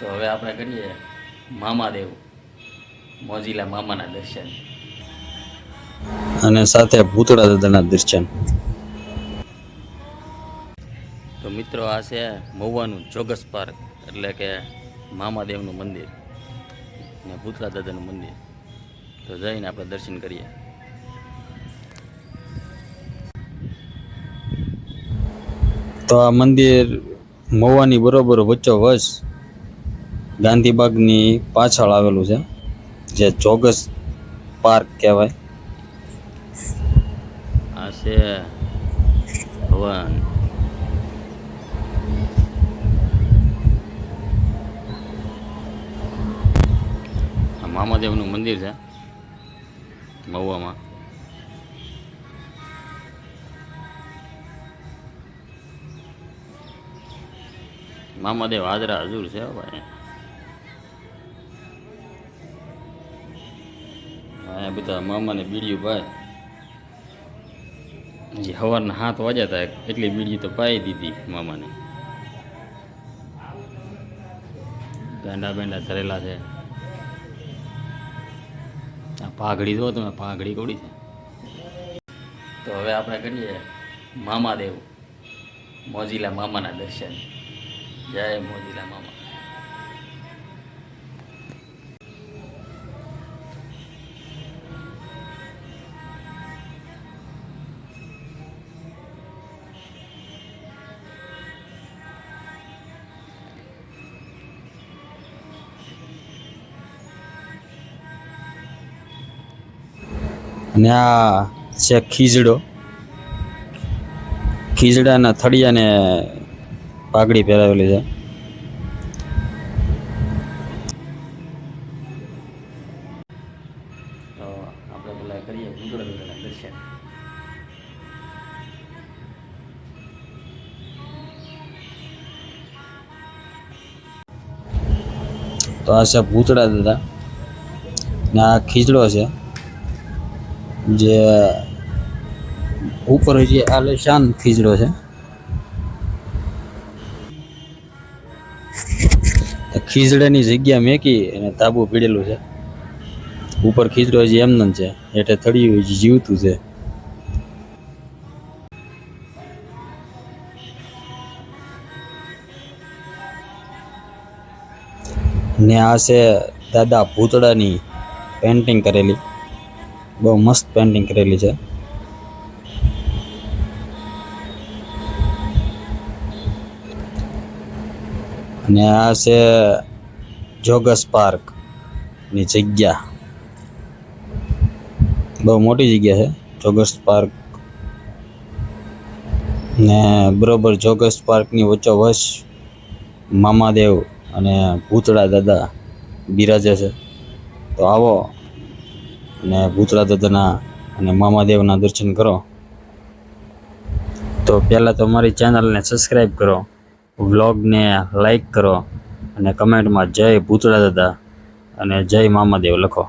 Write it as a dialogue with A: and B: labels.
A: તો હવે આપણે કરીએ મામાદેવ મોજીલા મામાના દર્શન
B: અને સાથે ભૂતળા દાદાના દર્શન.
A: તો મિત્રો આ છે મહુવાનું જોગસ પાર્ક એટલે કે મામાદેવનું મંદિર ને ભૂતળા દાદાનું મંદિર. તો જઈને આપણે દર્શન કરીએ.
B: તો આ મંદિર મહુવાની બરોબર વચ્ચોવચ ગાંધીબાગની પાછળ આવેલું છે, જે જોગસ પાર્ક કહેવાય.
A: આ છે ભવન. આ મામાદેવનું મંદિર છે મહુવામાં. મામાદેવ હાજરા હજુર છે ભાઈ. અહીંયા બધા મામાને બીડીયું ભાઈ. હજી સવારના 7 વાગ્યા હતા એટલી બીડી તો પાઈ દીધી મામાને. ગાંડા બેંડા ધરેલા છે. આ પાઘડી જો તમે, પાઘડી કોડી છે. તો હવે આપણે કરીએ મામાદેવ મોજીલા મામાના દર્શન. જય મોજીલા મામા.
B: અને આ છે ખીજડો. ખીજડાના થળિયાને પાઘડી પહેરાવેલી છે.
A: તો આપણે પેલા કરીએ ભૂતળા દાદાના દર્શન.
B: તો આ છે ભૂતળા દાદા ને આ ખીજડો છે, જે ઉપર જે આલેશાન ખીજડો છે. ખીજડાની જગ્યા મેકી અને તાબુ પીડેલું છે. ઉપર ખીજડો હજી એમને છે, એટલે થળિયું હજી જીવતું છે. ને આ છે દાદા ભૂતળાની પેન્ટિંગ કરેલી, બહુ મસ્ત પેન્ટિંગ કરેલી છે. અને આ છે જોગસ પાર્ક ની જગ્યા. બહુ મોટી જગ્યા છે જોગસ પાર્ક. ને બરોબર જોગસ પાર્કની વચ્ચોવચ મામાદેવ અને ભૂતળા દાદા બિરાજે છે. તો આવો અને ભૂતળા દાદાના અને મામાદેવના દર્શન કરો. તો પહેલાં તો મારી ચેનલને સબસ્ક્રાઈબ કરો, વ્લોગને લાઈક કરો અને કમેન્ટમાં જય ભૂતળા દાદા અને જય મામાદેવ લખો.